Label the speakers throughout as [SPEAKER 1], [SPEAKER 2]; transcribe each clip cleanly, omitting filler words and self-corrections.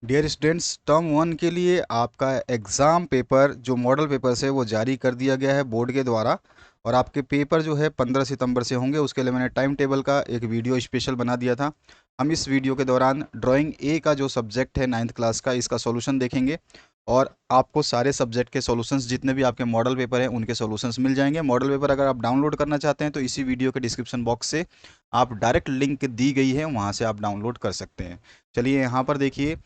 [SPEAKER 1] Dear students, term one के लिए आपका एग्ज़ाम पेपर जो मॉडल पेपर है वो जारी कर दिया गया है बोर्ड के द्वारा। और आपके पेपर जो है 15 सितंबर से होंगे। उसके लिए मैंने टाइम टेबल का एक वीडियो स्पेशल बना दिया था। हम इस वीडियो के दौरान ड्राइंग ए का जो सब्जेक्ट है 9th क्लास का, इसका सॉल्यूशन देखेंगे। और आपको सारे सब्जेक्ट के सॉल्यूशंस जितने भी आपके मॉडल पेपर हैं उनके सॉल्यूशंस मिल जाएंगे। मॉडल पेपर अगर आप डाउनलोड करना चाहते हैं तो इसी वीडियो के डिस्क्रिप्शन बॉक्स से आप डायरेक्ट लिंक दी गई है, वहाँ से आप डाउनलोड कर सकते हैं। चलिए यहाँ पर देखिए,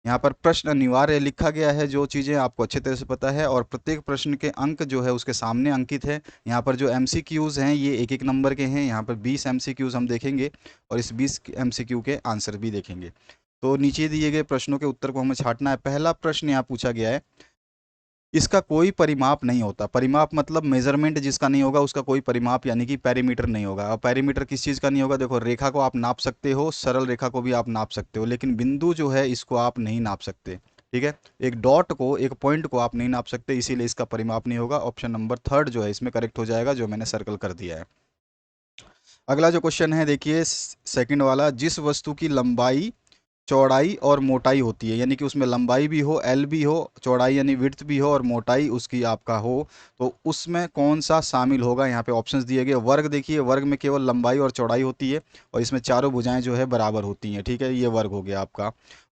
[SPEAKER 1] यहाँ पर प्रश्न अनिवार्य लिखा गया है, जो चीज़ें आपको अच्छे तरह से पता है, और प्रत्येक प्रश्न के अंक जो है उसके सामने अंकित है। यहाँ पर जो एमसीक्यूज़ हैं ये एक एक नंबर के हैं। यहाँ पर 20 एमसीक्यूज़ हम देखेंगे और इस 20 एमसीक्यू के आंसर भी देखेंगे। तो नीचे दिए गए प्रश्नों के उत्तर को हमें छांटना है। पहला प्रश्न यहाँ पूछा गया है, इसका कोई परिमाप नहीं होता। परिमाप मतलब मेजरमेंट जिसका नहीं होगा उसका कोई परिमाप यानी कि पैरीमीटर नहीं होगा। और पैरीमीटर किस चीज़ का नहीं होगा? देखो, रेखा को आप नाप सकते हो, सरल रेखा को भी आप नाप सकते हो, लेकिन बिंदु जो है इसको आप नहीं नाप सकते। ठीक है, एक डॉट को, एक पॉइंट को आप नहीं नाप सकते, इसीलिए इसका परिमाप नहीं होगा। ऑप्शन नंबर थर्ड जो है इसमें करेक्ट हो जाएगा, जो मैंने सर्कल कर दिया है। अगला जो क्वेश्चन है देखिए, सेकंड वाला, जिस वस्तु की लंबाई, चौड़ाई और मोटाई होती है, यानी कि उसमें लंबाई भी हो, एल भी हो, चौड़ाई यानी विड्थ भी हो और मोटाई उसकी आपका हो, तो उसमें कौन सा शामिल होगा? यहाँ पे ऑप्शंस दिए गए। वर्ग देखिए, वर्ग में केवल लंबाई और चौड़ाई होती है और इसमें चारों भुजाएं जो है बराबर होती हैं। ठीक है, ये वर्ग हो गया आपका।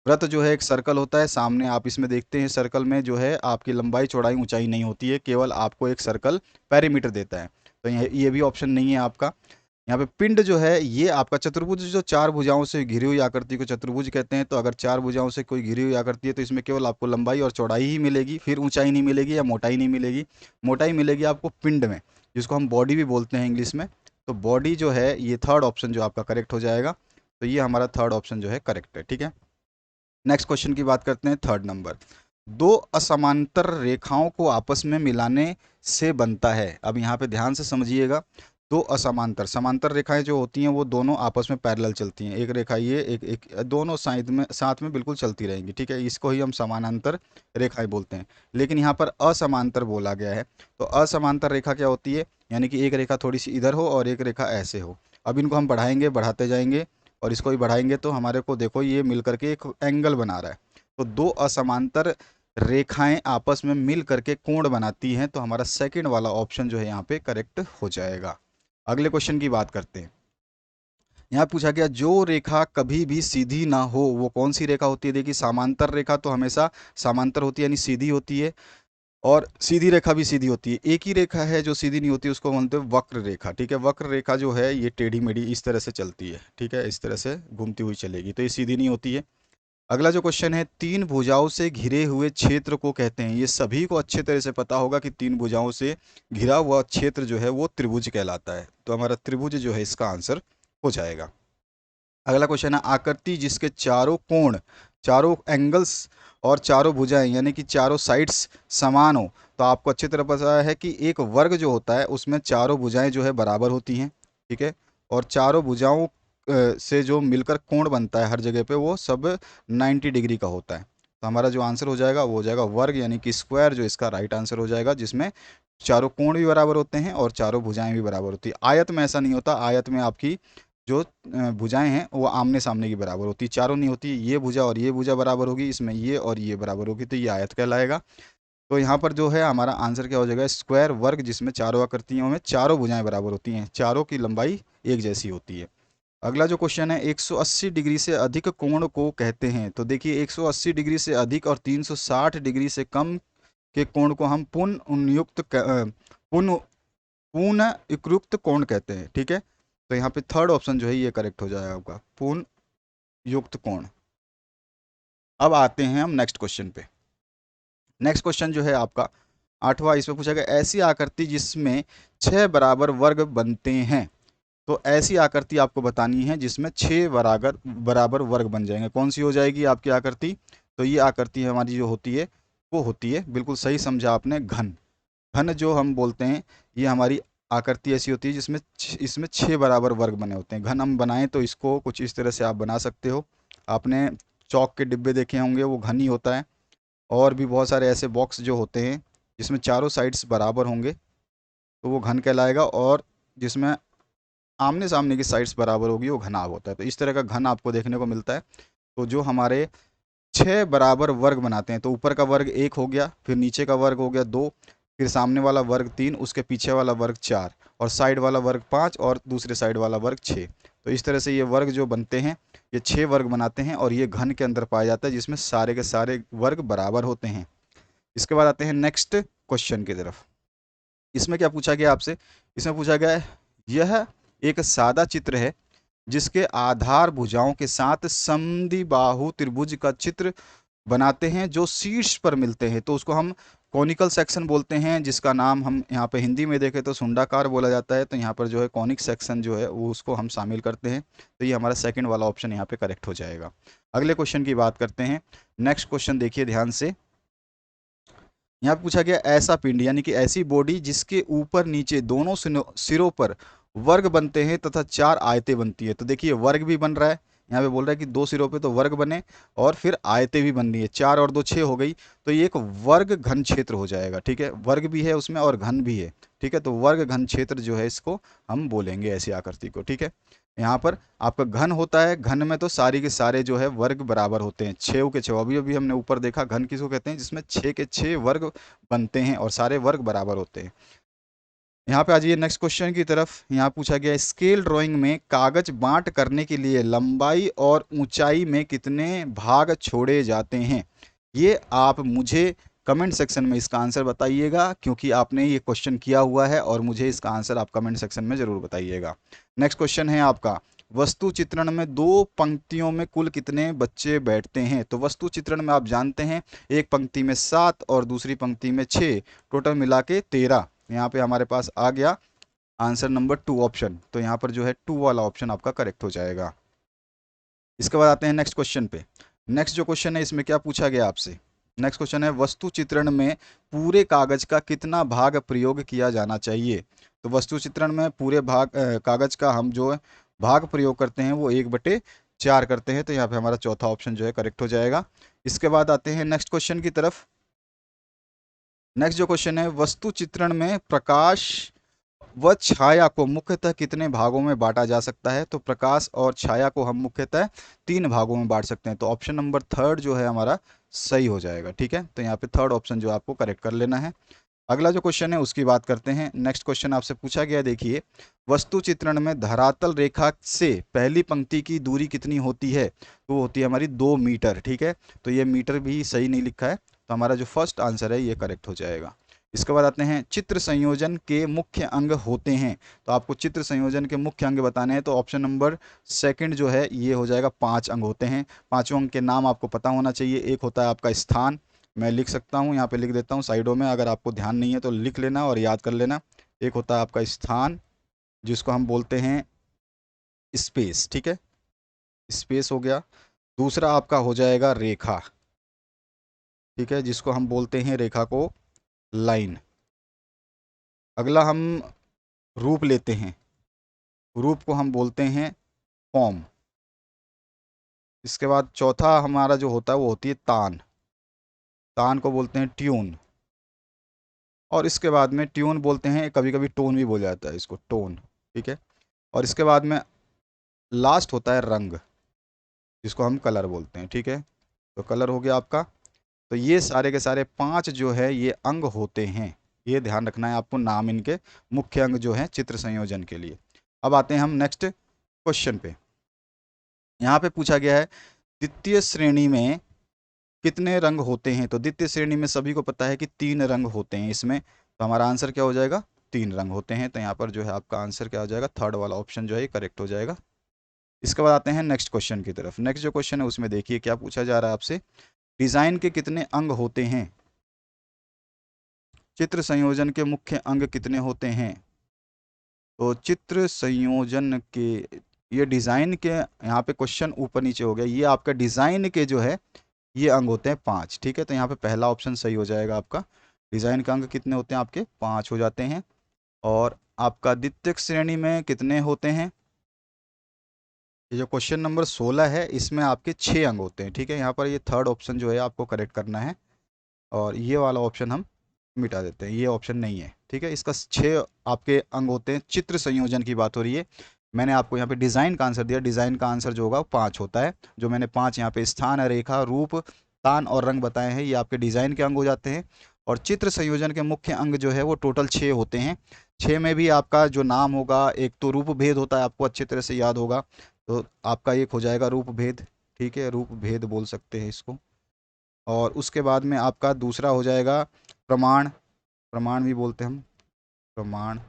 [SPEAKER 1] वृत्त जो है एक सर्कल होता है, सामने आप इसमें देखते हैं सर्कल में जो है आपकी लंबाई, चौड़ाई, ऊंचाई नहीं होती है, केवल आपको एक सर्कल पेरीमीटर देता है। तो ये भी ऑप्शन नहीं है आपका। यहाँ पे पिंड जो है ये आपका चतुर्भुज, जो चार भुजाओं से घिरी हुई आकृति को चतुर्भुज कहते हैं। तो अगर चार भुजाओं से कोई घिरी हुई आकृति है तो इसमें केवल आपको लंबाई और चौड़ाई ही मिलेगी, फिर ऊंचाई नहीं मिलेगी या मोटाई नहीं मिलेगी। मोटाई मिलेगी आपको पिंड में, जिसको हम बॉडी भी बोलते हैं इंग्लिश में। तो बॉडी जो है ये थर्ड ऑप्शन जो आपका करेक्ट हो जाएगा। तो ये हमारा थर्ड ऑप्शन जो है करेक्ट है। ठीक है, नेक्स्ट क्वेश्चन की बात करते हैं, थर्ड नंबर। दो असमांतर रेखाओं को आपस में मिलाने से बनता है। अब यहाँ पे ध्यान से समझिएगा। दो असमांतर, समांतर रेखाएं जो होती हैं वो दोनों आपस में पैरेलल चलती हैं। एक रेखा ये, एक दोनों साइड में साथ में बिल्कुल चलती रहेंगी। ठीक है, इसको ही हम समानांतर रेखाएं बोलते हैं। लेकिन यहाँ पर असमांतर बोला गया है। तो असमांतर रेखा क्या होती है? यानी कि एक रेखा थोड़ी सी इधर हो और एक रेखा ऐसे हो। अब इनको हम बढ़ाएंगे, बढ़ाते जाएंगे और इसको भी बढ़ाएंगे तो हमारे को देखो ये मिल करके एक एंगल बना रहा है। तो दो असमांतर रेखाएं आपस में मिल करके कोण बनाती हैं। तो हमारा सेकंड वाला ऑप्शन जो है यहाँ पे करेक्ट हो जाएगा। अगले क्वेश्चन की बात करते हैं। यहाँ पूछा गया, जो रेखा कभी भी सीधी ना हो वो कौन सी रेखा होती है? देखिए, समांतर रेखा तो हमेशा समांतर होती है यानी सीधी होती है, और सीधी रेखा भी सीधी होती है। एक ही रेखा है जो सीधी नहीं होती, उसको बोलते हैं वक्र रेखा। ठीक है, वक्र रेखा जो है ये टेढ़ी मेढ़ी इस तरह से चलती है। ठीक है, इस तरह से घूमती हुई चलेगी, तो ये सीधी नहीं होती है। अगला जो क्वेश्चन है, तीन भुजाओं से घिरे हुए क्षेत्र को कहते हैं। ये सभी को अच्छे तरह से पता होगा कि तीन भुजाओं से घिरा हुआ क्षेत्र जो है वो त्रिभुज कहलाता है। तो हमारा त्रिभुज जो है इसका आंसर हो जाएगा। अगला क्वेश्चन है, आकृति जिसके चारों कोण, चारों एंगल्स और चारों भुजाएं यानी कि चारों साइड्स समान हो। तो आपको अच्छी तरह पता है कि एक वर्ग जो होता है उसमें चारों भुजाएं जो है बराबर होती हैं। ठीक है, और चारों भुजाओं से जो मिलकर कोण बनता है हर जगह पे वो सब 90 डिग्री का होता है। तो हमारा जो आंसर हो जाएगा वो हो जाएगा वर्ग यानी कि स्क्वायर, जो इसका राइट आंसर हो जाएगा, जिसमें चारों कोण भी बराबर होते हैं और चारों भुजाएं भी बराबर होती है। आयत में ऐसा नहीं होता। आयत में आपकी जो भुजाएं हैं वो आमने सामने की बराबर होती, चारों नहीं होती। ये भुजा और ये भुजा बराबर होगी, इसमें ये और ये बराबर होगी, तो ये आयत कहलाएगा। तो यहाँ पर जो है हमारा आंसर क्या हो जाएगा? स्क्वायर वर्ग, जिसमें चारों आकृतियों में चारों भुजाएं बराबर होती हैं, चारों की लंबाई एक जैसी होती है। अगला जो क्वेश्चन है, 180 डिग्री से अधिक कोण को कहते हैं। तो देखिए, 180 डिग्री से अधिक और 360 डिग्री से कम के कोण को हम पुनः पुनः युक्त कोण कहते हैं। ठीक है, तो यहाँ पे थर्ड ऑप्शन जो है ये करेक्ट हो जाएगा आपका, पूर्ण युक्त कोण। अब आते हैं हम नेक्स्ट क्वेश्चन पे। नेक्स्ट क्वेश्चन जो है आपका आठवां, इसमें पूछा गया, ऐसी आकृति जिसमें छह बराबर वर्ग बनते हैं। तो ऐसी आकृति आपको बतानी है जिसमें छह बराबर बराबर वर्ग बन जाएंगे। कौन सी हो जाएगी आपकी आकृति? तो ये आकृति हमारी जो होती है वो होती है, बिल्कुल सही समझा आपने, घन। घन जो हम बोलते हैं, ये हमारी आकृति ऐसी होती है जिसमें इसमें छह बराबर वर्ग बने होते हैं। घन हम बनाएं तो इसको कुछ इस तरह से आप बना सकते हो। आपने चौक के डिब्बे देखे होंगे, वो घन ही होता है। और भी बहुत सारे ऐसे बॉक्स जो होते हैं जिसमें चारों साइड्स बराबर होंगे तो वो घन कहलाएगा, और जिसमें आमने सामने की साइड्स बराबर होगी वो घनाभ होता है। तो इस तरह का घन आपको देखने को मिलता है। तो जो हमारे 6 बराबर वर्ग बनाते हैं। तो ऊपर का वर्ग 1 हो गया, फिर नीचे का वर्ग हो गया 2, फिर सामने वाला वर्ग 3, उसके पीछे वाला वर्ग 4, और साइड वाला वर्ग 5, और दूसरे साइड वाला वर्ग 6। तो इस तरह से ये वर्ग जो बनते हैं ये 6 वर्ग बनाते हैं, और ये घन के अंदर पाया जाता है जिसमें सारे के सारे वर्ग बराबर होते हैं। इसके बाद आते हैं नेक्स्ट क्वेश्चन की तरफ। इसमें क्या पूछा गया आपसे? इसमें पूछा गया है, यह एक सादा चित्र है जिसके आधार भुजाओं के साथ समद्विबाहु त्रिभुज का चित्र बनाते हैं जो शीर्ष पर मिलते हैं। तो उसको हम कॉनिकल सेक्शन बोलते हैं, जिसका नाम हम यहाँ पे हिंदी में देखें तो सुंडाकार बोला जाता है। तो यहाँ पर जो है कॉनिक सेक्शन जो है वो उसको हम शामिल करते हैं। तो ये हमारा सेकंड वाला ऑप्शन यहाँ पे करेक्ट हो जाएगा। अगले क्वेश्चन की बात करते हैं। नेक्स्ट क्वेश्चन देखिए ध्यान से। यहाँ पूछा गया, ऐसा पिंड यानी कि ऐसी बॉडी जिसके ऊपर नीचे दोनों सिरों पर वर्ग बनते हैं तथा 4 आयतें बनती है। तो देखिए वर्ग भी बन रहा है, यहाँ पे बोल रहा है कि 2 सिरों पे तो वर्ग बने और फिर आयतें भी बन रही है। 4 और 2 6 हो गई, तो ये एक वर्ग घन क्षेत्र हो जाएगा। ठीक है, वर्ग भी है उसमें और घन भी है। ठीक है, तो वर्ग घन क्षेत्र जो है इसको हम बोलेंगे ऐसी आकृति को। ठीक है, यहाँ पर आपका घन होता है, घन में तो सारी के सारे जो है वर्ग बराबर होते हैं, 6 के 6। अभी अभी हमने ऊपर देखा घन किसको कहते हैं, जिसमें 6 के 6 वर्ग बनते हैं और सारे वर्ग बराबर होते हैं। यहाँ पे आ जाइए नेक्स्ट क्वेश्चन की तरफ। यहाँ पूछा गया, स्केल ड्राइंग में कागज बांट करने के लिए लंबाई और ऊंचाई में कितने भाग छोड़े जाते हैं? ये आप मुझे कमेंट सेक्शन में इसका आंसर बताइएगा, क्योंकि आपने ये क्वेश्चन किया हुआ है और मुझे इसका आंसर आप कमेंट सेक्शन में ज़रूर बताइएगा। नेक्स्ट क्वेश्चन है आपका, वस्तु चित्रण में 2 पंक्तियों में कुल कितने बच्चे बैठते हैं? तो वस्तु चित्रण में आप जानते हैं एक पंक्ति में 7 और दूसरी पंक्ति में 6, टोटल मिला के 13। यहाँ पे हमारे पास आ गया आंसर नंबर 2 ऑप्शन। तो यहाँ पर जो है 2 वाला ऑप्शन आपका करेक्ट हो जाएगा। इसके बाद आते हैं नेक्स्ट क्वेश्चन पे। नेक्स्ट जो क्वेश्चन है इसमें क्या पूछा गया आपसे? नेक्स्ट क्वेश्चन है, वस्तु चित्रण में पूरे कागज का कितना भाग प्रयोग किया जाना चाहिए? तो वस्तु चित्रण में पूरे कागज का हम जो भाग प्रयोग करते हैं वो 1/4 करते हैं। तो यहाँ पे हमारा चौथा ऑप्शन जो है करेक्ट हो जाएगा। इसके बाद आते हैं नेक्स्ट क्वेश्चन की तरफ। नेक्स्ट जो क्वेश्चन है, वस्तु चित्रण में प्रकाश व छाया को मुख्यतः कितने भागों में बांटा जा सकता है? तो प्रकाश और छाया को हम मुख्यतः 3 भागों में बांट सकते हैं। तो ऑप्शन नंबर 3 जो है हमारा सही हो जाएगा। ठीक है, तो यहाँ पे 3rd ऑप्शन जो आपको करेक्ट कर लेना है। अगला जो क्वेश्चन है उसकी बात करते हैं। नेक्स्ट क्वेश्चन आपसे पूछा गया, देखिए, वस्तु चित्रण में धरातल रेखा से पहली पंक्ति की दूरी कितनी होती है? तो वो होती है हमारी 2 मीटर। ठीक है, तो ये मीटर भी सही नहीं लिखा है, तो हमारा जो फर्स्ट आंसर है ये करेक्ट हो जाएगा। इसके बाद आते हैं, चित्र संयोजन के मुख्य अंग होते हैं। तो आपको चित्र संयोजन के मुख्य अंग बताने हैं, तो ऑप्शन नंबर 2 जो है ये हो जाएगा। 5 अंग होते हैं। 5 अंग के नाम आपको पता होना चाहिए। एक होता है आपका स्थान, मैं लिख सकता हूँ, यहाँ पे लिख देता हूँ साइडों में, अगर आपको ध्यान नहीं है तो लिख लेना और याद कर लेना। एक होता है आपका स्थान जिसको हम बोलते हैं स्पेस। ठीक है, स्पेस हो गया। दूसरा आपका हो जाएगा रेखा। ठीक है, जिसको हम बोलते हैं रेखा को लाइन। अगला हम रूप लेते हैं, रूप को हम बोलते हैं फॉर्म। इसके बाद चौथा हमारा जो होता है वो होती है तान, तान को बोलते हैं ट्यून। और इसके बाद में ट्यून बोलते हैं, कभी कभी टोन भी बोला जाता है इसको, टोन। ठीक है, और इसके बाद में लास्ट होता है रंग, जिसको हम कलर बोलते हैं। ठीक है, तो कलर हो गया आपका। तो ये सारे के सारे 5 जो है ये अंग होते हैं, ये ध्यान रखना है आपको, नाम इनके मुख्य अंग जो हैं चित्र संयोजन के लिए। अब आते हैं हम नेक्स्ट क्वेश्चन पे। यहाँ पे पूछा गया है, द्वितीय श्रेणी में कितने रंग होते हैं? तो द्वितीय श्रेणी में सभी को पता है कि 3 रंग होते हैं इसमें। तो हमारा आंसर क्या हो जाएगा? 3 रंग होते हैं। तो यहाँ पर जो है आपका आंसर क्या हो जाएगा? 3rd वाला ऑप्शन जो है करेक्ट हो जाएगा। इसके बाद आते हैं नेक्स्ट क्वेश्चन की तरफ। नेक्स्ट जो क्वेश्चन है उसमें देखिए क्या पूछा जा रहा है आपसे, डिज़ाइन के कितने अंग होते हैं? चित्र संयोजन के मुख्य अंग कितने होते हैं? तो चित्र संयोजन के, ये डिज़ाइन के, यहाँ पे क्वेश्चन ऊपर नीचे हो गया, ये आपका डिज़ाइन के जो है ये अंग होते हैं 5। ठीक है, तो यहाँ पे पहला ऑप्शन सही हो जाएगा आपका। डिज़ाइन के अंग कितने होते हैं आपके? 5 हो जाते हैं। और आपका द्वितीयक श्रेणी में कितने होते हैं? ये जो क्वेश्चन नंबर 16 है इसमें आपके 6 अंग होते हैं। ठीक है, यहाँ पर ये 3rd ऑप्शन जो है आपको करेक्ट करना है, और ये वाला ऑप्शन हम मिटा देते हैं, ये ऑप्शन नहीं है। ठीक है, इसका 6 आपके अंग होते हैं। चित्र संयोजन की बात हो रही है, मैंने आपको यहाँ पे डिज़ाइन का आंसर दिया, डिज़ाइन का आंसर जो होगा वो 5 होता है। जो मैंने 5 यहाँ पे स्थान, रेखा, रूप, तान और रंग बताए हैं ये आपके डिज़ाइन के अंग हो जाते हैं। और चित्र संयोजन के मुख्य अंग जो है वो टोटल 6 होते हैं। 6 में भी आपका जो नाम होगा, एक तो रूप भेद होता है, आपको अच्छी तरह से याद होगा। तो आपका एक हो जाएगा रूप भेद, ठीक है, रूप भेद बोल सकते हैं इसको। और उसके बाद में आपका दूसरा हो जाएगा प्रमाण, प्रमाण भी बोलते हैं हम, प्रमाण,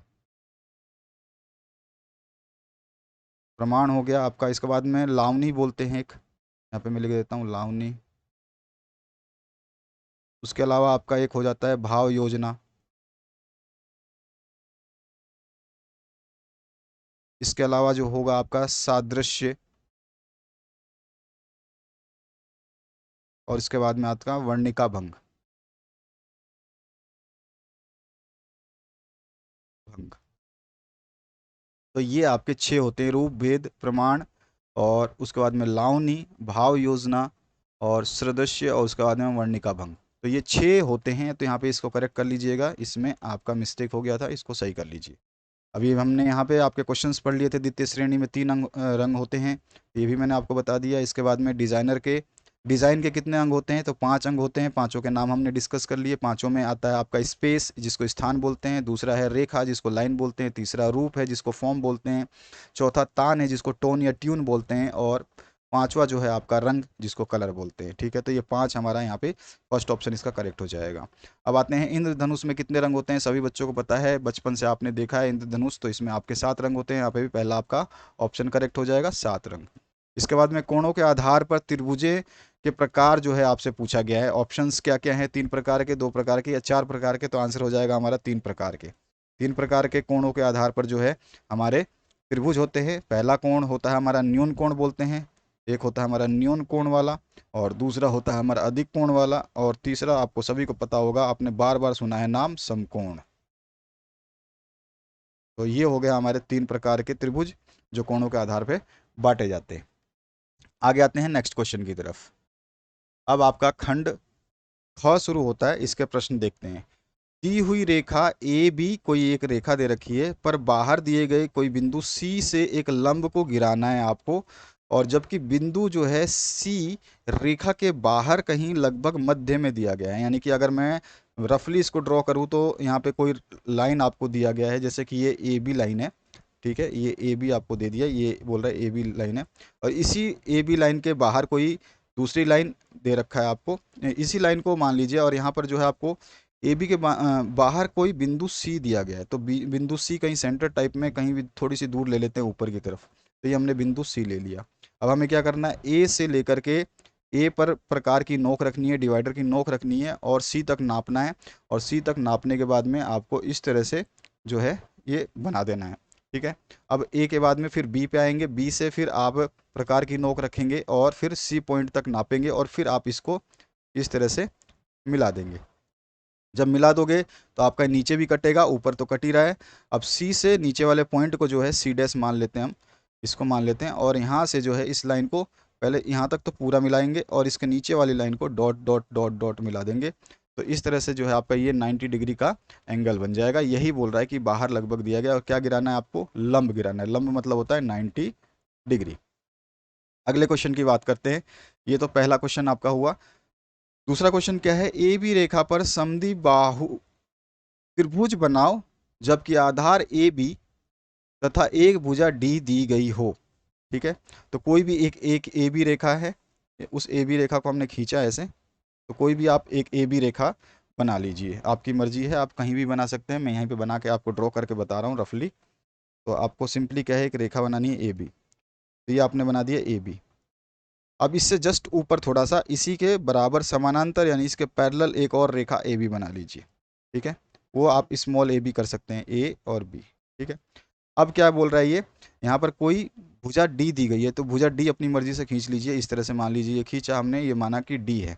[SPEAKER 1] प्रमाण हो गया आपका। इसके बाद में लावनी बोलते हैं एक, यहाँ पे मैं लिख देता हूँ लावनी। उसके अलावा आपका एक हो जाता है भाव योजना। इसके अलावा जो होगा आपका सादृश्य। और इसके बाद में आपका वर्णिका भंग, भंग। तो ये आपके 6 होते हैं, रूप भेद, प्रमाण, और उसके बाद में लावनी, भाव योजना और सदृश्य, और उसके बाद में वर्णिका भंग। तो ये 6 होते हैं। तो यहाँ पे इसको करेक्ट कर लीजिएगा, इसमें आपका मिस्टेक हो गया था, इसको सही कर लीजिए। अभी हमने यहाँ पे आपके क्वेश्चंस पढ़ लिए थे। द्वितीय श्रेणी में 3 रंग होते हैं, ये भी मैंने आपको बता दिया। इसके बाद में डिज़ाइन के कितने अंग होते हैं, तो 5 अंग होते हैं। पांचों के नाम हमने डिस्कस कर लिए। पांचों में आता है आपका स्पेस, जिसको स्थान बोलते हैं। दूसरा है रेखा, जिसको लाइन बोलते हैं। तीसरा रूप है, जिसको फॉर्म बोलते हैं। चौथा तान है, जिसको टोन या ट्यून बोलते हैं। और पांचवा जो है आपका रंग, जिसको कलर बोलते हैं। ठीक है, तो ये 5 हमारा यहाँ पे फर्स्ट ऑप्शन इसका करेक्ट हो जाएगा। अब आते हैं इंद्रधनुष में कितने रंग होते हैं। सभी बच्चों को पता है, बचपन से आपने देखा है इंद्रधनुष, तो इसमें आपके 7 रंग होते हैं। यहाँ पे भी पहला आपका ऑप्शन करेक्ट हो जाएगा, 7 रंग। इसके बाद में कोणों के आधार पर त्रिभुजे के प्रकार जो है आपसे पूछा गया है। ऑप्शंस क्या क्या हैं, 3 प्रकार के, 2 प्रकार के या 4 प्रकार के। तो आंसर हो जाएगा हमारा 3 प्रकार के। 3 प्रकार के कोणों के आधार पर जो है हमारे त्रिभुज होते हैं। पहला कोण होता है हमारा न्यून कोण बोलते हैं, एक होता है हमारा न्यून कोण वाला, और दूसरा होता है हमारा अधिक कोण वाला, और तीसरा आपको सभी को पता होगा, आपने बार बार सुना है नाम, समकोण। तो ये हो गया हमारे 3 प्रकार के त्रिभुज जो कोणों के आधार पे बांटे जाते हैं। आगे आते हैं नेक्स्ट क्वेश्चन की तरफ। अब आपका खंड ख शुरू होता है, इसके प्रश्न देखते हैं। दी हुई रेखा ए बी, कोई एक रेखा दे रखी है, पर बाहर दिए गए कोई बिंदु सी से एक लंब को गिराना है आपको। और जबकि बिंदु जो है सी रेखा के बाहर कहीं लगभग मध्य में दिया गया है। यानी कि अगर मैं रफली इसको ड्रॉ करूँ तो यहाँ पे कोई लाइन आपको दिया गया है, जैसे कि ये ए बी लाइन है। ठीक है, ये ए बी आपको दे दिया, ये बोल रहा है ए बी लाइन है। और इसी ए बी लाइन के बाहर कोई दूसरी लाइन दे रखा है आपको, इसी लाइन को मान लीजिए। और यहाँ पर जो है आपको ए बी के बाहर कोई बिंदु सी दिया गया है। तो बिंदु सी कहीं सेंटर टाइप में कहीं भी थोड़ी सी दूर ले लेते हैं ऊपर की तरफ। तो ये हमने बिंदु सी ले लिया। अब हमें क्या करना है, ए से लेकर के ए पर प्रकार की नोक रखनी है, डिवाइडर की नोक रखनी है, और सी तक नापना है। और सी तक नापने के बाद में आपको इस तरह से जो है ये बना देना है। ठीक है, अब ए के बाद में फिर बी पे आएंगे, बी से फिर आप प्रकार की नोक रखेंगे और फिर सी पॉइंट तक नापेंगे, और फिर आप इसको इस तरह से मिला देंगे। जब मिला दोगे तो आपका नीचे भी कटेगा, ऊपर तो कट ही रहा है। अब सी से नीचे वाले पॉइंट को जो है सी डैश मान लेते हैं हम, इसको मान लेते हैं। और यहाँ से जो है इस लाइन को पहले यहाँ तक तो पूरा मिलाएंगे, और इसके नीचे वाली line co dot dot dot dot मिला देंगे। तो इस तरह से जो है आपका ये 90 डिग्री का एंगल बन जाएगा। यही बोल रहा है कि बाहर लगभग दिया गया, और क्या गिराना है आपको, लंब गिराना है। लंब मतलब होता है 90 डिग्री। अगले क्वेश्चन की बात करते हैं। ये तो पहला क्वेश्चन आपका हुआ। दूसरा क्वेश्चन क्या है, ए बी रेखा पर समद्वि बाहु त्रिभुज बनाओ जबकि आधार ए बी तथा एक भुजा डी दी गई हो। ठीक है, तो कोई भी एक एक ए बी रेखा है, उस ए बी रेखा को हमने खींचा ऐसे। तो कोई भी आप एक ए बी रेखा बना लीजिए, आपकी मर्जी है, आप कहीं भी बना सकते हैं। मैं यहीं पे बना के आपको ड्रॉ करके बता रहा हूँ रफली। तो आपको सिंपली क्या है, एक रेखा बनानी है ए बी। तो ये आपने बना दिया ए बी। अब इससे जस्ट ऊपर थोड़ा सा इसी के बराबर समानांतर यानी इसके पैरेलल एक और रेखा ए बी बना लीजिए। ठीक है, वो आप स्मॉल ए बी कर सकते हैं, ए और बी। ठीक है, अब क्या बोल रहा है ये, यहाँ पर कोई भुजा डी दी गई है, तो भुजा डी अपनी मर्जी से खींच लीजिए। इस तरह से मान लीजिए, ये खींचा हमने, ये माना कि डी है।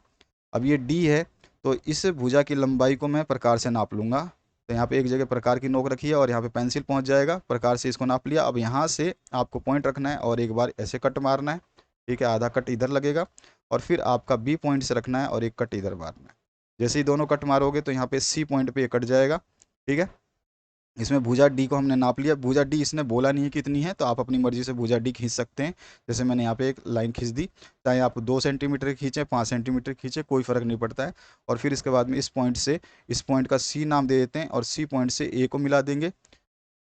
[SPEAKER 1] अब ये डी है, तो इस भुजा की लंबाई को मैं प्रकार से नाप लूँगा। तो यहाँ पे एक जगह प्रकार की नोक रखी है, और यहाँ पे पेंसिल पहुँच जाएगा, प्रकार से इसको नाप लिया। अब यहाँ से आपको पॉइंट रखना है और एक बार ऐसे कट मारना है। ठीक है, आधा कट इधर लगेगा, और फिर आपका बी पॉइंट से रखना है और एक कट इधर मारना है। जैसे ही दोनों कट मारोगे तो यहाँ पे सी पॉइंट पे ये कट जाएगा। ठीक है, इसमें भुजा डी को हमने नाप लिया। भुजा डी इसने बोला नहीं है कितनी है, तो आप अपनी मर्जी से भुजा डी खींच सकते हैं। जैसे मैंने यहाँ पे एक लाइन खींच दी, चाहे आप 2 सेंटीमीटर खींचें, 5 सेंटीमीटर खींचें, कोई फ़र्क नहीं पड़ता है। और फिर इसके बाद में इस पॉइंट से, इस पॉइंट का सी नाम दे देते हैं, और सी पॉइंट से ए को मिला देंगे,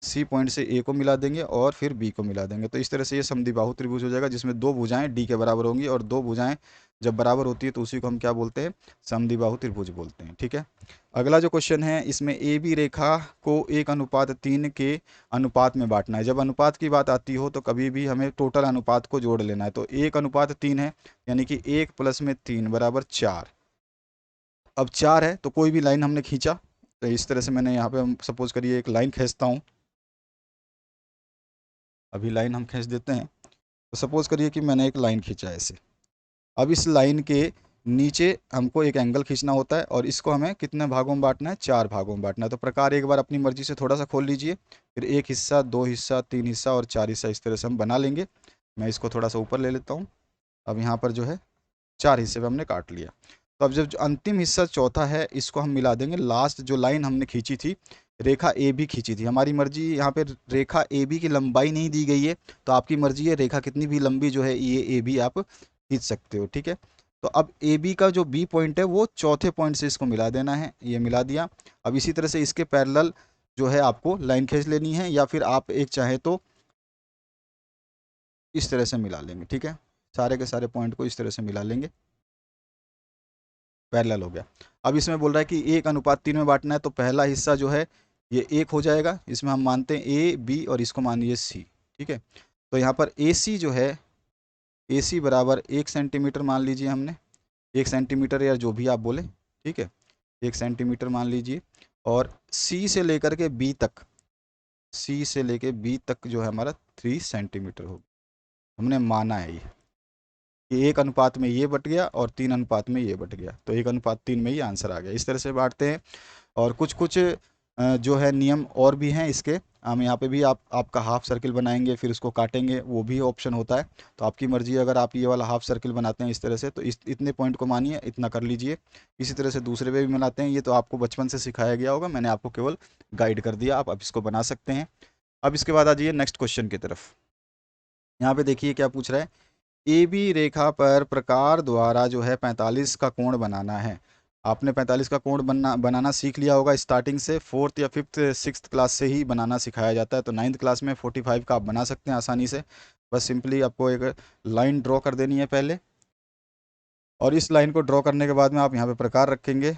[SPEAKER 1] सी पॉइंट से ए को मिला देंगे और फिर बी को मिला देंगे। तो इस तरह से ये समद्विबाहु त्रिभुज हो जाएगा, जिसमें दो भुजाएं डी के बराबर होंगी, और दो भुजाएं जब बराबर होती है तो उसी को हम क्या बोलते हैं, समद्विबाहु त्रिभुज बोलते हैं। ठीक है। अगला जो क्वेश्चन है, इसमें ए बी रेखा को 1:3 के अनुपात में बांटना है। जब अनुपात की बात आती हो तो कभी भी हमें टोटल अनुपात को जोड़ लेना है। तो 1:3 है, यानी कि 1 + 3 = 4। अब 4 है तो कोई भी लाइन हमने खींचा, तो इस तरह से मैंने यहाँ पे, हम सपोज करिए एक लाइन खींचता हूँ, अभी लाइन हम खींच देते हैं। तो सपोज करिए कि मैंने एक लाइन खींचा है ऐसे। अब इस लाइन के नीचे हमको एक एंगल खींचना होता है, और इसको हमें कितने भागों में बांटना है, 4 भागों में बांटना है। तो प्रकार एक बार अपनी मर्जी से थोड़ा सा खोल लीजिए, फिर 1 हिस्सा, 2 हिस्सा, 3 हिस्सा और 4 हिस्सा, इस तरह से हम बना लेंगे। मैं इसको थोड़ा सा ऊपर ले लेता हूँ। अब यहाँ पर जो है 4 हिस्से में हमने काट लिया। तो अब जब जो अंतिम हिस्सा चौथा है, इसको हम मिला देंगे लास्ट जो लाइन हमने खींची थी, रेखा ए बी खींची थी। हमारी मर्जी, यहाँ पे रेखा ए बी की लंबाई नहीं दी गई है, तो आपकी मर्जी है, रेखा कितनी भी लंबी जो है ये ए बी आप खींच सकते हो। ठीक है। तो अब ए बी का जो बी पॉइंट है वो चौथे पॉइंट से इसको मिला देना है, ये मिला दिया। अब इसी तरह से इसके पैरेलल जो है आपको लाइन खींच लेनी है, या फिर आप एक चाहे तो इस तरह से मिला लेंगे। ठीक है। सारे के सारे पॉइंट को इस तरह से मिला लेंगे, पैरेलल हो गया। अब इसमें बोल रहा है कि 1:3 में बांटना है, तो पहला हिस्सा जो है ये 1 हो जाएगा, इसमें हम मानते हैं ए बी और इसको मान लीजिए सी। ठीक है। तो यहाँ पर ए सी जो है, ए सी बराबर 1 सेंटीमीटर मान लीजिए हमने, 1 सेंटीमीटर या जो भी आप बोले। ठीक है। 1 सेंटीमीटर मान लीजिए, और सी से लेकर के बी तक, सी से लेकर बी तक जो है हमारा 3 सेंटीमीटर होगा। हमने माना है ये कि 1 अनुपात में ये बट गया और 3 अनुपात में ये बट गया, तो 1:3 में ही आंसर आ गया। इस तरह से बांटते हैं। और कुछ कुछ जो है नियम और भी हैं इसके, हम यहाँ पे भी आपका हाफ सर्किल बनाएंगे, फिर उसको काटेंगे, वो भी ऑप्शन होता है। तो आपकी मर्जी है, अगर आप ये वाला हाफ सर्किल बनाते हैं इस तरह से, तो इतने पॉइंट को मानिए, इतना कर लीजिए। इसी तरह से दूसरे पे भी बनाते हैं, ये तो आपको बचपन से सिखाया गया होगा, मैंने आपको केवल गाइड कर दिया, आप अब इसको बना सकते हैं। अब इसके बाद आ जाइए नेक्स्ट क्वेश्चन की तरफ। यहाँ पे देखिए क्या पूछ रहा है, ए बी रेखा पर प्रकार द्वारा जो है 45 का कोण बनाना है। आपने 45 का कोण बनाना सीख लिया होगा स्टार्टिंग से, 4th या 5th 6th क्लास से ही बनाना सिखाया जाता है। तो 9th क्लास में 45 का आप बना सकते हैं आसानी से। बस सिंपली आपको एक लाइन ड्रॉ कर देनी है पहले, और इस लाइन को ड्रॉ करने के बाद में आप यहाँ पे प्रकार रखेंगे,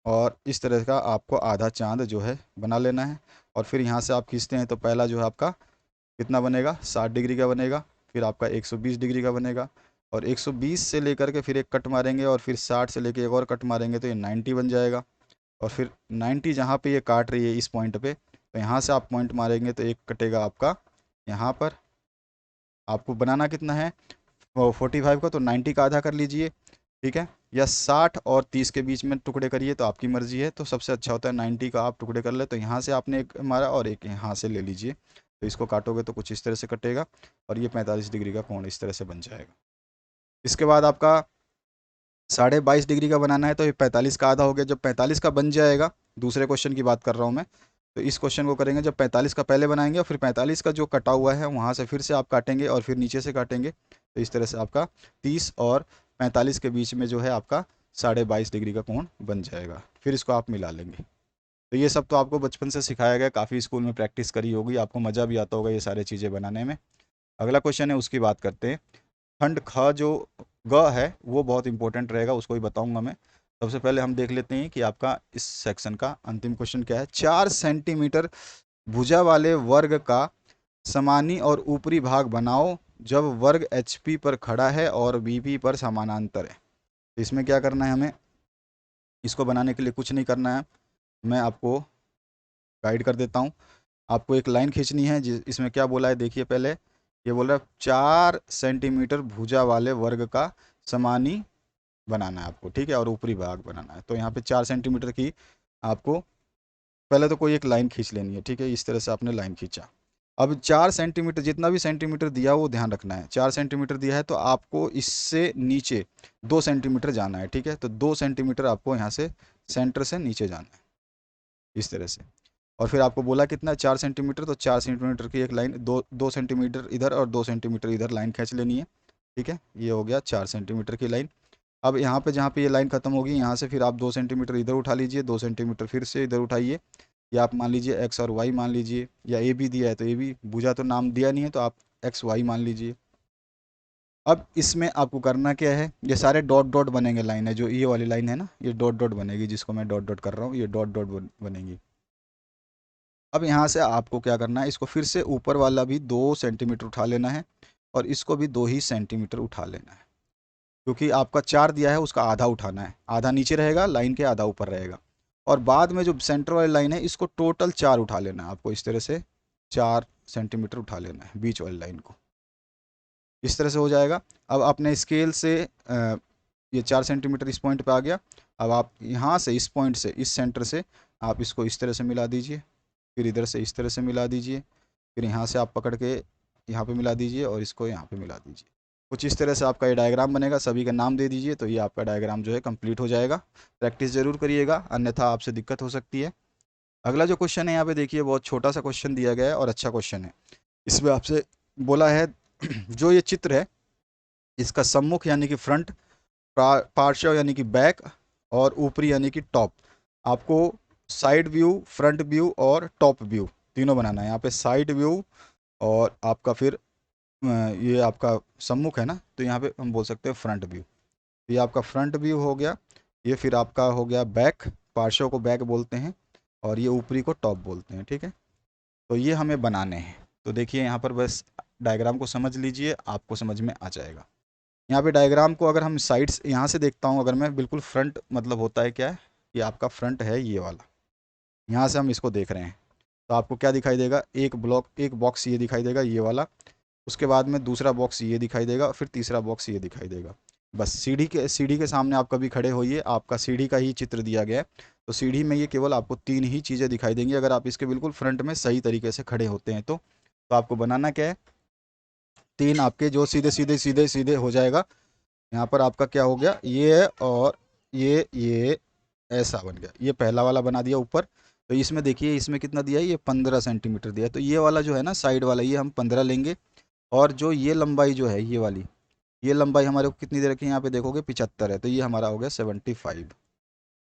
[SPEAKER 1] और इस तरह का आपको आधा चांद जो है बना लेना है। और फिर यहाँ से आप खींचते हैं तो पहला जो है आपका कितना बनेगा, 60 डिग्री का बनेगा, फिर आपका 120 डिग्री का बनेगा, और 120 से लेकर के फिर एक कट मारेंगे, और फिर 60 से लेकर एक और कट मारेंगे, तो ये 90 बन जाएगा। और फिर 90 जहाँ पे ये काट रही है इस पॉइंट पे, तो यहाँ से आप पॉइंट मारेंगे तो एक कटेगा आपका यहाँ पर। आपको बनाना कितना है, 45 का, तो 90 का आधा कर लीजिए। ठीक है। या 60 और 30 के बीच में टुकड़े करिए, तो आपकी मर्जी है। तो सबसे अच्छा होता है 90 का आप टुकड़े कर ले, तो यहाँ से आपने एक मारा और एक यहाँ से ले लीजिए, तो इसको काटोगे तो कुछ इस तरह से कटेगा, और ये 45 डिग्री का कोण इस तरह से बन जाएगा। इसके बाद आपका 22.5 डिग्री का बनाना है, तो ये 45 का आधा हो गया। जब 45 का बन जाएगा, दूसरे क्वेश्चन की बात कर रहा हूँ मैं, तो इस क्वेश्चन को करेंगे जब 45 का पहले बनाएंगे, और फिर 45 का जो कटा हुआ है वहाँ से फिर से आप काटेंगे, और फिर नीचे से काटेंगे, तो इस तरह से आपका 30 और 45 के बीच में जो है आपका 22.5 डिग्री का कोण बन जाएगा। फिर इसको आप मिला लेंगे। तो ये सब तो आपको बचपन से सिखाया गया, काफ़ी स्कूल में प्रैक्टिस करी होगी, आपको मज़ा भी आता होगा ये सारी चीज़ें बनाने में। अगला क्वेश्चन है, उसकी बात करते हैं। खंड ख जो ग है वो बहुत इंपॉर्टेंट रहेगा, उसको ही बताऊंगा मैं। सबसे पहले हम देख लेते हैं कि आपका इस सेक्शन का अंतिम क्वेश्चन क्या है। 4 सेंटीमीटर भुजा वाले वर्ग का समानी और ऊपरी भाग बनाओ जब वर्ग HP पर खड़ा है और BP पर समानांतर है। तो इसमें क्या करना है हमें, इसको बनाने के लिए कुछ नहीं करना है, मैं आपको गाइड कर देता हूँ। आपको एक लाइन खींचनी है, इसमें क्या बोला है देखिए पहले, ये बोल रहा है 4 सेंटीमीटर भुजा वाले वर्ग का समानी बनाना है आपको। ठीक है। और ऊपरी भाग बनाना है, तो यहाँ पे 4 सेंटीमीटर की आपको पहले तो कोई एक लाइन खींच लेनी है। ठीक है। इस तरह से आपने लाइन खींचा। अब 4 सेंटीमीटर, जितना भी सेंटीमीटर दिया वो ध्यान रखना है। 4 सेंटीमीटर दिया है तो आपको इससे नीचे 2 सेंटीमीटर जाना है। ठीक है। तो 2 सेंटीमीटर आपको यहाँ से सेंटर से नीचे जाना है, इस तरह से। और फिर आपको बोला कितना 4 सेंटीमीटर, तो 4 सेंटीमीटर की एक लाइन, 2 2 सेंटीमीटर इधर और 2 सेंटीमीटर इधर लाइन खींच लेनी है। ठीक है, ये हो गया 4 सेंटीमीटर की लाइन। अब यहाँ पे जहाँ पे ये लाइन खत्म होगी, यहाँ से फिर आप 2 सेंटीमीटर इधर उठा लीजिए, 2 सेंटीमीटर फिर से इधर उठाइए, या आप मान लीजिए एक्स और वाई मान लीजिए, या ए बी दिया है तो ए बी, भुजा तो नाम दिया नहीं है तो आप एक्स वाई मान लीजिए। अब इसमें आपको करना क्या है, ये सारे डॉट डॉट बनेंगे लाइन है, जो ये वाली लाइन है ना, ये डॉट डॉट बनेगी, जिसको मैं डॉट डॉट कर रहा हूँ, ये डॉट डॉट बनेगी। अब यहाँ से आपको क्या करना है, इसको फिर से ऊपर वाला भी 2 सेंटीमीटर उठा लेना है, और इसको भी 2 ही सेंटीमीटर उठा लेना है, क्योंकि आपका 4 दिया है उसका आधा उठाना है, आधा नीचे रहेगा लाइन के, आधा ऊपर रहेगा। और बाद में जो सेंटर वाली लाइन है इसको टोटल 4 उठा लेना है आपको, इस तरह से 4 सेंटीमीटर उठा लेना है बीच वाली लाइन को, इस तरह से हो जाएगा। अब अपने स्केल से ये 4 सेंटीमीटर इस पॉइंट पे आ गया। अब आप यहाँ से इस पॉइंट से, इस सेंटर से आप इसको इस तरह से मिला दीजिए, फिर इधर से इस तरह से मिला दीजिए, फिर यहाँ से आप पकड़ के यहाँ पे मिला दीजिए, और इसको यहाँ पे मिला दीजिए। कुछ इस तरह से आपका ये डायग्राम बनेगा, सभी का नाम दे दीजिए, तो ये आपका डायग्राम जो है कंप्लीट हो जाएगा। प्रैक्टिस जरूर करिएगा, अन्यथा आपसे दिक्कत हो सकती है। अगला जो क्वेश्चन है यहाँ पे देखिए, बहुत छोटा सा क्वेश्चन दिया गया है और अच्छा क्वेश्चन है। इसमें आपसे बोला है जो ये चित्र है इसका सम्मुख यानी कि फ्रंट, पार्श्व यानी कि बैक, और ऊपरी यानी कि टॉप, आपको साइड व्यू, फ्रंट व्यू और टॉप व्यू तीनों बनाना है। यहाँ पे साइड व्यू और आपका फिर ये आपका सम्मुख है ना, तो यहाँ पे हम बोल सकते हैं फ्रंट व्यू। ये आपका फ्रंट व्यू हो गया, ये फिर आपका हो गया बैक, पार्श्व को बैक बोलते हैं, और ये ऊपरी को टॉप बोलते हैं। ठीक है, तो ये हमें बनाने हैं। तो देखिए यहाँ पर बस डायग्राम को समझ लीजिए, आपको समझ में आ जाएगा। यहाँ पे डायग्राम को अगर हम साइड्स यहाँ से देखता हूँ, अगर मैं बिल्कुल फ्रंट, मतलब होता है क्या है, ये आपका फ्रंट है ये वाला, यहाँ से हम इसको देख रहे हैं, तो आपको क्या दिखाई देगा, एक बॉक्स ये दिखाई देगा ये वाला, उसके बाद में दूसरा बॉक्स ये दिखाई देगा, फिर तीसरा बॉक्स ये दिखाई देगा। बस सीढ़ी के सामने आप कभी खड़े होइए, आपका सीढ़ी का ही चित्र दिया गया है, तो सीढ़ी में ये केवल आपको 3 ही चीज़ें दिखाई देंगी, अगर आप इसके बिल्कुल फ्रंट में सही तरीके से खड़े होते हैं तो आपको बनाना क्या है, 3 आपके जो सीधे सीधे सीधे सीधे हो जाएगा। यहाँ पर आपका क्या हो गया, ये है, और ये ऐसा बन गया, ये पहला वाला बना दिया ऊपर। तो इसमें देखिए, इसमें कितना दिया है, ये 15 सेंटीमीटर दिया है, तो ये वाला जो है ना साइड वाला, ये हम 15 लेंगे, और जो ये लंबाई जो है ये वाली, ये लंबाई हमारे को कितनी दे रखी है, यहाँ पे देखोगे 75 है, तो ये हमारा हो गया 75।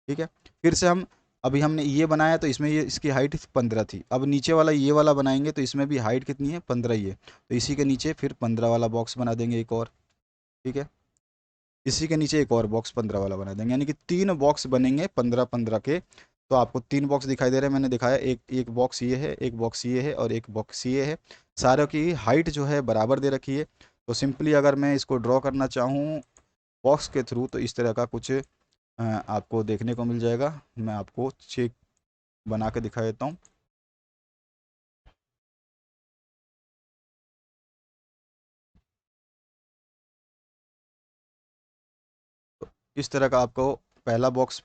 [SPEAKER 1] ठीक है, फिर से हम, अभी हमने ये बनाया तो इसमें ये इसकी हाइट 15 थी, अब नीचे वाला ये वाला बनाएंगे तो इसमें भी हाइट कितनी है, 15 ही है, तो इसी के नीचे फिर 15 वाला बॉक्स बना देंगे एक और। ठीक है, इसी के नीचे एक और बॉक्स 15 वाला बना देंगे, यानी कि 3 बॉक्स बनेंगे 15 15 के। तो आपको 3 बॉक्स दिखाई दे रहे हैं, मैंने दिखाया, एक एक बॉक्स ये है, एक बॉक्स ये है, और एक बॉक्स ये है। सारों की हाइट जो है बराबर दे रखी है। तो सिंपली अगर मैं इसको ड्रॉ करना चाहूँ बॉक्स के थ्रू, तो इस तरह का कुछ आपको देखने को मिल जाएगा। मैं आपको चेक बना के दिखा देता हूँ। तो इस तरह का आपको पहला बॉक्स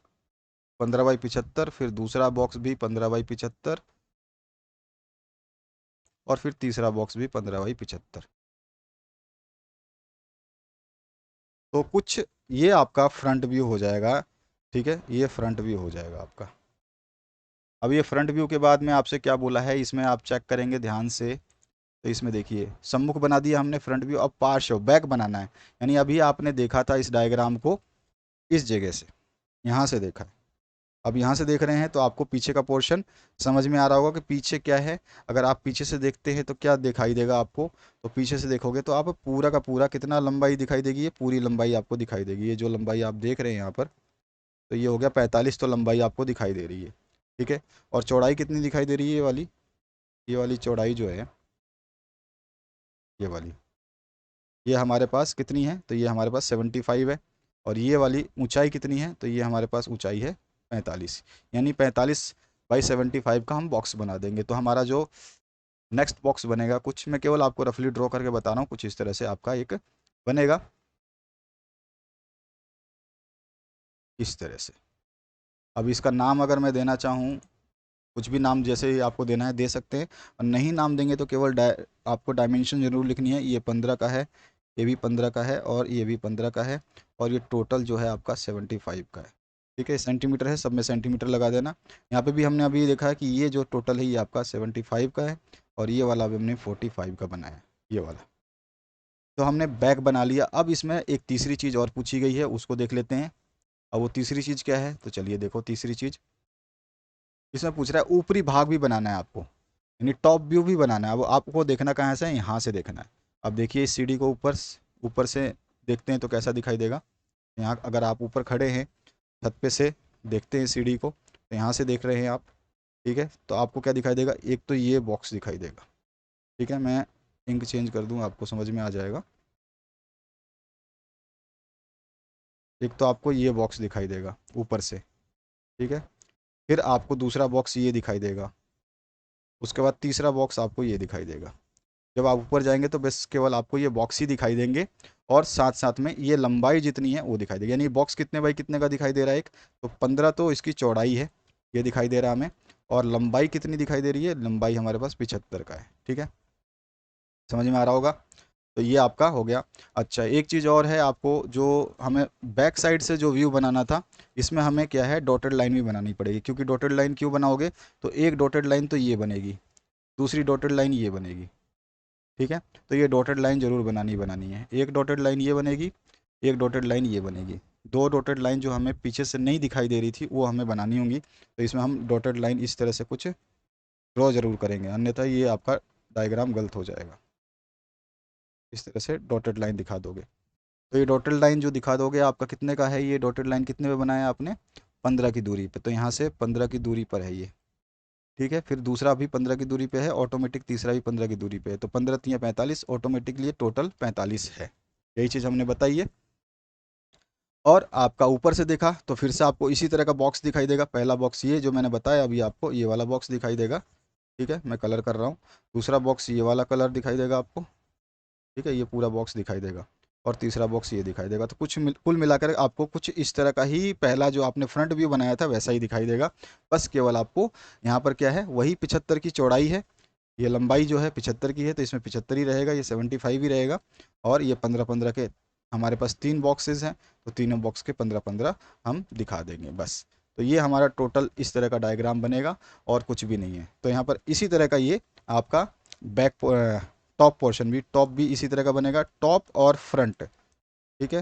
[SPEAKER 1] 15 बाई 75, फिर दूसरा बॉक्स भी 15 बाई 75, और फिर तीसरा बॉक्स भी 15 बाई 75। तो कुछ ये आपका फ्रंट व्यू हो जाएगा। ठीक है, ये फ्रंट व्यू हो जाएगा आपका। अब ये फ्रंट व्यू के बाद में आपसे क्या बोला है, इसमें आप चेक करेंगे ध्यान से, तो इसमें देखिए सम्मुख बना दिया हमने फ्रंट व्यू, अब पार्श्व बैक बनाना है। यानी अभी आपने देखा था इस डायग्राम को इस जगह से, यहाँ से देखा है, अब यहाँ से देख रहे हैं तो आपको पीछे का पोर्शन समझ में आ रहा होगा कि पीछे क्या है। अगर आप पीछे से देखते हैं तो क्या दिखाई देगा आपको, तो पीछे से देखोगे तो आप पूरा का पूरा कितना लंबाई दिखाई देगी, ये पूरी लंबाई आपको दिखाई देगी। ये जो लंबाई आप देख रहे हैं यहाँ पर, तो ये हो गया 45, तो लंबाई आपको दिखाई दे रही है। ठीक है, और चौड़ाई कितनी दिखाई दे रही है, ये वाली चौड़ाई जो है, ये वाली, ये हमारे पास कितनी है, तो ये हमारे पास 75 है। और ये वाली ऊंचाई कितनी है, तो ये हमारे पास ऊंचाई है 45, यानी 45 बाई 75 का हम बॉक्स बना देंगे। तो हमारा जो नेक्स्ट बॉक्स बनेगा, कुछ मैं केवल आपको रफली ड्रॉ करके बता रहा हूँ, कुछ इस तरह से आपका एक बनेगा, इस तरह से। अब इसका नाम अगर मैं देना चाहूँ, कुछ भी नाम जैसे ही आपको देना है दे सकते हैं, और नहीं नाम देंगे तो केवल आपको डायमेंशन जरूर लिखनी है, ये 15 का है, ये भी 15 का है, और ये भी 15 का है, और ये टोटल जो है आपका 75 का है। ठीक है, सेंटीमीटर है, सब में सेंटीमीटर लगा देना। यहाँ पे भी हमने अभी देखा है कि ये जो टोटल है ये आपका 75 का है, और ये वाला अभी हमने 45 का बनाया है, ये वाला। तो हमने बैक बना लिया। अब इसमें एक तीसरी चीज़ और पूछी गई है, उसको देख लेते हैं। अब वो तीसरी चीज़ क्या है, तो चलिए देखो तीसरी चीज़। इसमें पूछ रहा है ऊपरी भाग भी बनाना है आपको, यानी टॉप व्यू भी बनाना है। अब आपको देखना कहाँ से है, यहाँ से देखना है। अब देखिए इस सीढ़ी को ऊपर से देखते हैं तो कैसा दिखाई देगा। यहाँ अगर आप ऊपर खड़े हैं, छत पे से देखते हैं सीढ़ी को, तो यहाँ से देख रहे हैं आप, ठीक है, तो आपको क्या दिखाई देगा, एक तो ये बॉक्स दिखाई देगा। ठीक है, मैं इंक चेंज कर दूँ, आपको समझ में आ जाएगा। एक तो आपको ये बॉक्स दिखाई देगा ऊपर से, ठीक है, फिर आपको दूसरा बॉक्स ये दिखाई देगा, उसके बाद तीसरा बॉक्स आपको ये दिखाई देगा। जब आप ऊपर जाएंगे तो बस केवल आपको ये बॉक्स ही दिखाई देंगे, और साथ साथ में ये लंबाई जितनी है वो दिखाई देगी। यानी बॉक्स कितने बाई कितने का दिखाई दे रहा है, एक तो 15 तो इसकी चौड़ाई है, ये दिखाई दे रहा है हमें, और लंबाई कितनी दिखाई दे रही है, लंबाई हमारे पास 75 का है। ठीक है, समझ में आ रहा होगा। तो ये आपका हो गया। अच्छा, एक चीज़ और है, आपको जो हमें बैक साइड से जो व्यू बनाना था, इसमें हमें क्या है, डॉटेड लाइन भी बनानी पड़ेगी। क्योंकि डॉटेड लाइन क्यों बनाओगे, तो एक डॉटेड लाइन तो ये बनेगी, दूसरी डॉटेड लाइन ये बनेगी। ठीक है, तो ये डॉटेड लाइन जरूर बनानी है। एक डॉटेड लाइन ये बनेगी, एक डॉटेड लाइन ये बनेगी। दो डॉटेड लाइन जो हमें पीछे से नहीं दिखाई दे रही थी वो हमें बनानी होंगी। तो इसमें हम डॉटेड लाइन इस तरह से कुछ ड्रॉ जरूर करेंगे, अन्यथा ये आपका डायग्राम गलत हो जाएगा। इस तरह से डॉटेड लाइन दिखा दोगे। तो ये डॉटेड लाइन जो दिखा दोगे आपका कितने का है, ये डॉटेड लाइन कितने पे बनाया आपने, 15 की दूरी पे। तो यहाँ से 15 की दूरी पर है ये। ठीक है, फिर दूसरा भी 15 की दूरी पे है ऑटोमेटिक, तीसरा भी 15 की दूरी पे है। तो 15 तियाँ 45, ऑटोमेटिकली टोटल 45 है। यही चीज़ हमने बताई है। और आपका ऊपर से देखा तो फिर से आपको इसी तरह का बॉक्स दिखाई देगा। पहला बॉक्स ये जो मैंने बताया अभी आपको, ये वाला बॉक्स दिखाई देगा। ठीक है, मैं कलर कर रहा हूँ। दूसरा बॉक्स ये वाला कलर दिखाई देगा आपको। ठीक है, ये पूरा बॉक्स दिखाई देगा। और तीसरा बॉक्स ये दिखाई देगा। तो कुल मिलाकर आपको कुछ इस तरह का ही पहला जो आपने फ्रंट व्यू बनाया था वैसा ही दिखाई देगा। बस केवल आपको यहाँ पर क्या है, वही 75 की चौड़ाई है, ये लंबाई जो है 75 की है, तो इसमें 75 ही रहेगा, ये 75 ही रहेगा। और ये 15-15 के हमारे पास तीन बॉक्सेस हैं, तो तीनों बॉक्स के 15-15 हम दिखा देंगे बस। तो ये हमारा टोटल इस तरह का डायग्राम बनेगा, और कुछ भी नहीं है। तो यहाँ पर इसी तरह का ये आपका बैक टॉप भी इसी तरह का बनेगा, टॉप और फ्रंट। ठीक है,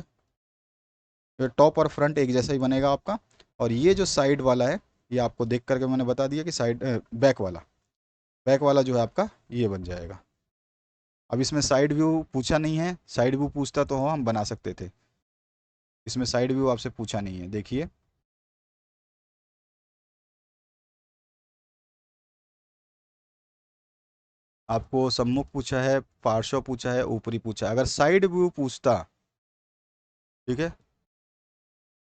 [SPEAKER 1] ये टॉप और फ्रंट एक जैसा ही बनेगा आपका। और ये जो साइड वाला है, ये आपको देख करके मैंने बता दिया कि बैक वाला जो है आपका ये बन जाएगा। अब इसमें साइड व्यू पूछा नहीं है, साइड व्यू पूछता तो हम बना सकते थे। इसमें साइड व्यू आपसे पूछा नहीं है, देखिए। आपको सम्मुख पूछा है, पार्श्व पूछा है, ऊपरी पूछा है। अगर साइड व्यू पूछता, ठीक है,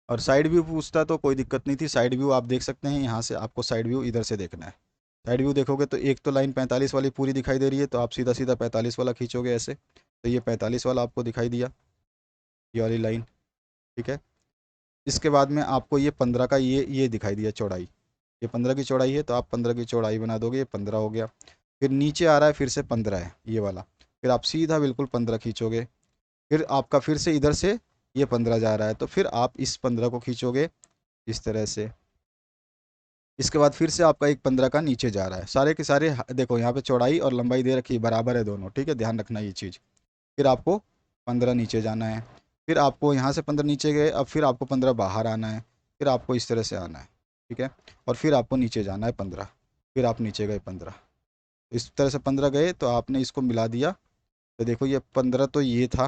[SPEAKER 1] और साइड व्यू पूछता तो कोई दिक्कत नहीं थी। साइड व्यू आप देख सकते हैं, यहाँ से आपको साइड व्यू इधर से देखना है। साइड व्यू देखोगे तो एक तो लाइन 45 वाली पूरी दिखाई दे रही है, तो आप सीधा सीधा 45 वाला खींचोगे ऐसे, तो ये 45 वाला आपको दिखाई दिया, ये वाली लाइन। ठीक है, इसके बाद में आपको ये 15 का ये दिखाई दिया चौड़ाई, ये 15 की चौड़ाई है, तो आप 15 की चौड़ाई बना दोगे, ये 15 हो गया। फिर नीचे आ रहा है फिर से 15 है ये वाला, फिर आप सीधा बिल्कुल 15 खींचोगे। फिर आपका फिर से इधर से ये 15 जा रहा है, तो फिर आप इस 15 को खींचोगे इस तरह से। इसके बाद फिर से आपका एक 15 का नीचे जा रहा है, सारे के सारे देखो यहाँ पे चौड़ाई और लंबाई दे रखी है, बराबर है दोनों। ठीक है, ध्यान रखना ये चीज़। फिर आपको 15 नीचे जाना है, फिर आपको यहाँ से 15 नीचे गए, अब फिर आपको 15 बाहर आना है, फिर आपको इस तरह से आना है। ठीक है, और फिर आपको नीचे जाना है 15, फिर आप नीचे गए 15, इस तरह से 15 गए तो आपने इसको मिला दिया। तो देखो ये 15 तो ये था,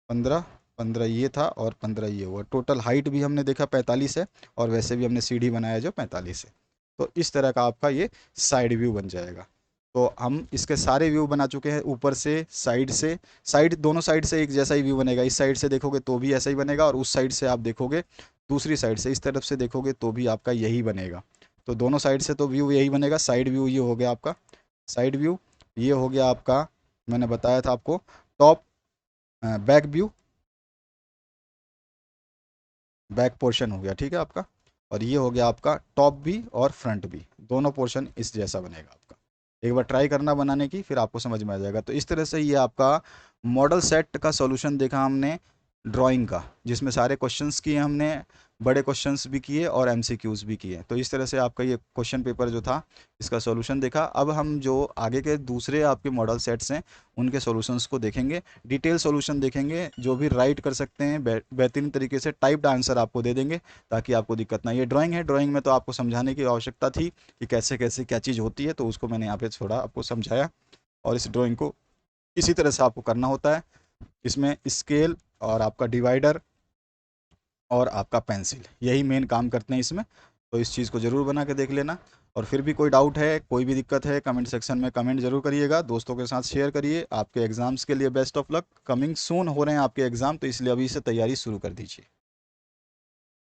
[SPEAKER 1] 15 ये था, और 15 ये हुआ। टोटल हाइट भी हमने देखा 45 है, और वैसे भी हमने सीढ़ी बनाया जो 45 है। तो इस तरह का आपका ये साइड व्यू बन जाएगा। तो हम इसके सारे व्यू बना चुके हैं, ऊपर से साइड दोनों साइड से एक जैसा ही व्यू बनेगा। इस साइड से देखोगे तो भी ऐसा ही बनेगा, और उस साइड से आप देखोगे, दूसरी साइड से इस तरफ से देखोगे तो भी आपका यही बनेगा। तो दोनों साइड से तो व्यू यही बनेगा। साइड व्यू ये हो गया आपका साइड व्यू, ये हो गया आपका, मैंने बताया था आपको, top back view, back portion हो गया। ठीक है आपका, और ये हो गया आपका टॉप भी और फ्रंट भी, दोनों पोर्शन इस जैसा बनेगा आपका। एक बार ट्राई करना बनाने की, फिर आपको समझ में आ जाएगा। तो इस तरह से ये आपका मॉडल सेट का सॉल्यूशन देखा हमने। ड्राइंग का, जिसमें सारे क्वेश्चंस किए हमने, बड़े क्वेश्चंस भी किए और एमसीक्यूज भी किए। तो इस तरह से आपका ये क्वेश्चन पेपर जो था इसका सॉल्यूशन देखा। अब हम जो आगे के दूसरे आपके मॉडल सेट्स हैं उनके सॉल्यूशंस को देखेंगे, डिटेल सॉल्यूशन देखेंगे, जो भी राइट कर सकते हैं बेहतरीन तरीके से टाइप्ड आंसर आपको दे देंगे ताकि आपको दिक्कत ना। ये ड्राइंग है, ड्राइंग में तो आपको समझाने की आवश्यकता थी कि कैसे कैसे क्या चीज़ होती है, तो उसको मैंने यहाँ पे थोड़ा आपको समझाया। और इस ड्राइंग को इसी तरह से आपको करना होता है। इसमें स्केल और आपका डिवाइडर और आपका पेंसिल, यही मेन काम करते हैं इसमें। तो इस चीज़ को ज़रूर बना के देख लेना। और फिर भी कोई डाउट है, कोई भी दिक्कत है, कमेंट सेक्शन में कमेंट जरूर करिएगा, दोस्तों के साथ शेयर करिए। आपके एग्ज़ाम्स के लिए best of luck. Coming soon हो रहे हैं आपके एग्ज़ाम, तो इसलिए अभी से तैयारी शुरू कर दीजिए।